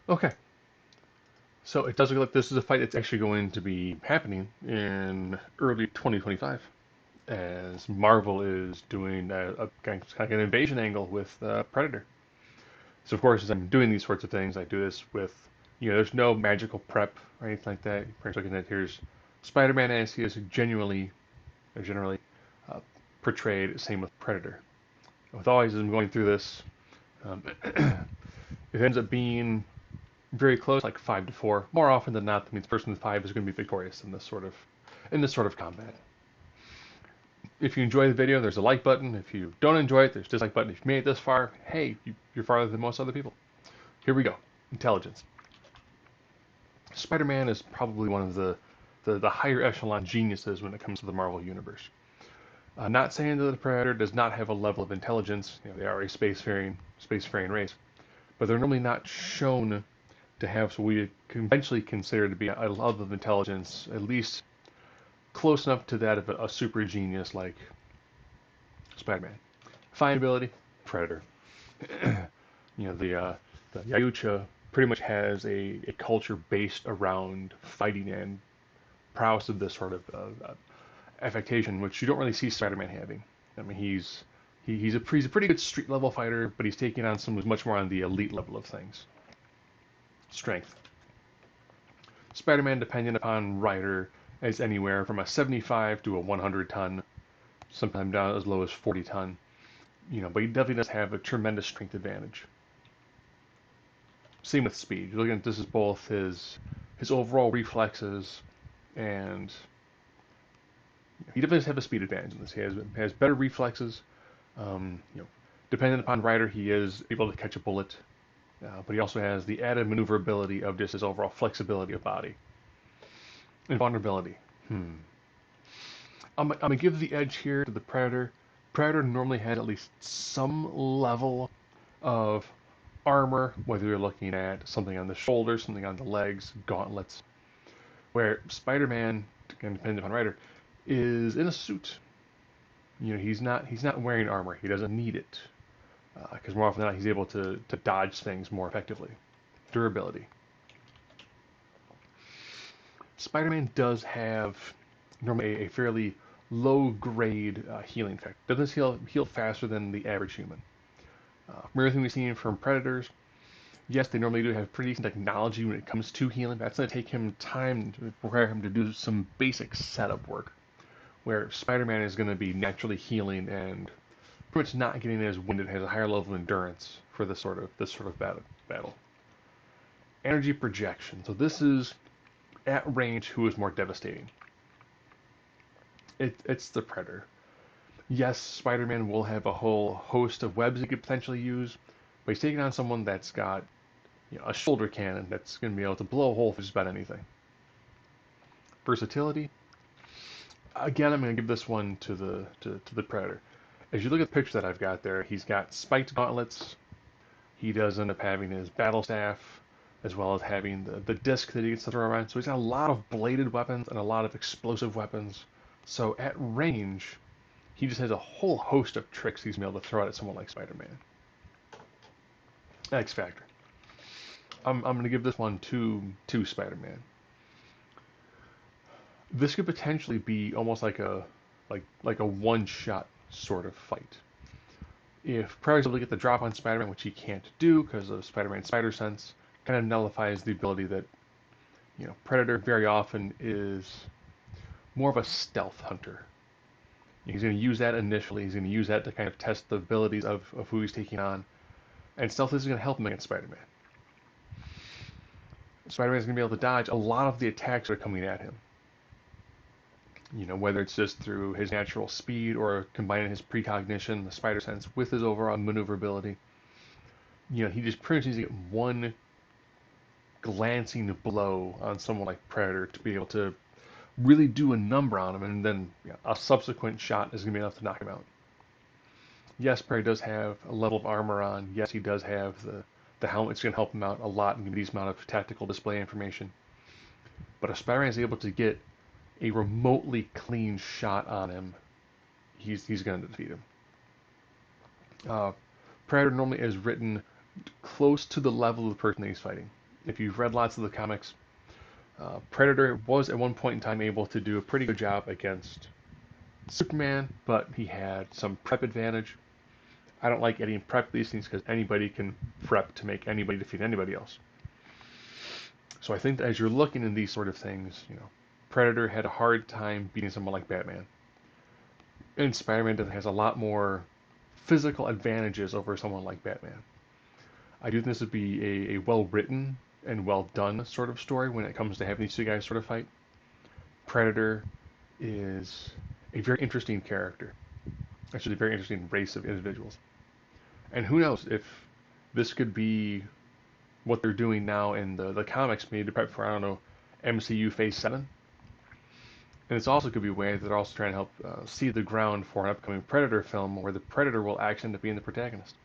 Okay, so it does look like this is a fight that's actually going to be happening in early 2025, as Marvel is doing a kind of like an invasion angle with Predator. So of course, as I'm doing these sorts of things, I do this with, there's no magical prep or anything like that. You're looking at here's Spider-Man as he is genuinely, or generally uh, portrayed. Same with Predator. With always as I'm going through this, um, it ends up being very close, like 5-4. More often than not, that means person 5 is going to be victorious in this sort of combat. If you enjoy the video, there's a like button. If you don't enjoy it, there's a dislike button. If you made it this far, hey, you're farther than most other people. Here we go. Intelligence. Spider-Man is probably one of the higher echelon geniuses when it comes to the Marvel universe. Not saying that the Predator does not have a level of intelligence. They are a spacefaring race, but they're normally not shown to have what we conventionally consider to be a level of intelligence, at least close enough to that of a super genius like Spider-Man. Fine ability, Predator. The Yautja pretty much has a culture based around fighting and prowess of this sort of affectation, which you don't really see Spider-Man having. I mean, he's a pretty good street level fighter, but he's taking on someone who's much more on the elite level of things. Strength. Spider-Man, depending upon writer, is anywhere from a 75 to a 100 ton, sometimes down as low as 40 ton. But he definitely does have a tremendous strength advantage. Same with speed. You're looking at this is both his overall reflexes and he definitely does have a speed advantage in this. He has better reflexes. Um, you know, Depending upon rider, he is able to catch a bullet, but he also has the added maneuverability of just his overall flexibility of body. And vulnerability. I'm gonna give the edge here to the Predator. Predator normally had at least some level of armor, whether you're looking at something on the shoulders, something on the legs, gauntlets, where Spider-Man, again, depending upon rider, is in a suit. He's not wearing armor. He doesn't need it because more often than not he's able to dodge things more effectively. Durability. Spider-Man does have normally a fairly low grade healing effect. Doesn't heal faster than the average human. From everything we've seen from Predators, yes, they normally do have pretty decent technology when it comes to healing. That's going to take him time to require him to do some basic setup work, where Spider-Man is going to be naturally healing and pretty much not getting as winded, has a higher level of endurance for this sort of battle. Energy projection. So this is at range who is more devastating. It's the Predator. Yes, Spider-Man will have a whole host of webs he could potentially use, but he's taking on someone that's got a shoulder cannon that's going to be able to blow a hole for just about anything. Versatility. Again, I'm going to give this one to the Predator. As you look at the picture that I've got there, he's got spiked gauntlets. He does end up having his battle staff, as well as having the disc that he gets to throw around. So he's got a lot of bladed weapons and a lot of explosive weapons. So at range, he just has a whole host of tricks he's been able to throw out at someone like Spider-Man. X Factor. I'm going to give this one to Spider-Man. This could potentially be almost like a one-shot sort of fight. If Predator's able to get the drop on Spider-Man, which he can't do because of Spider-Man's spider sense, kind of nullifies the ability that Predator very often is more of a stealth hunter. He's going to use that initially. He's going to use that to kind of test the abilities of who he's taking on, and stealth is going to help him against Spider-Man. Spider-Man is going to be able to dodge a lot of the attacks that are coming at him. Whether it's just through his natural speed or combining his precognition, the spider sense, with his overall maneuverability. He just pretty much needs to get one glancing blow on someone like Predator to be able to really do a number on him, and then a subsequent shot is going to be enough to knock him out. Yes, Predator does have a level of armor on. Yes, he does have the helmet's going to help him out a lot and give these amount of tactical display information. But if Spider-Man is able to get a remotely clean shot on him, he's going to defeat him. Predator normally is written close to the level of the person that he's fighting. If you've read lots of the comics, Predator was at one point in time able to do a pretty good job against Superman, but he had some prep advantage. I don't like adding prep to these things because anybody can prep to make anybody defeat anybody else. So I think that as you're looking at these sort of things, Predator had a hard time beating someone like Batman. And Spider-Man has a lot more physical advantages over someone like Batman. I do think this would be a well-written and well-done sort of story when it comes to having these two guys sort of fight. Predator is a very interesting character. Actually, a very interesting race of individuals. And who knows if this could be what they're doing now in the comics, maybe to prep for, I don't know, MCU Phase 7. And this also could be a way that they're also trying to help seed the ground for an upcoming Predator film where the Predator will actually end up being the protagonist.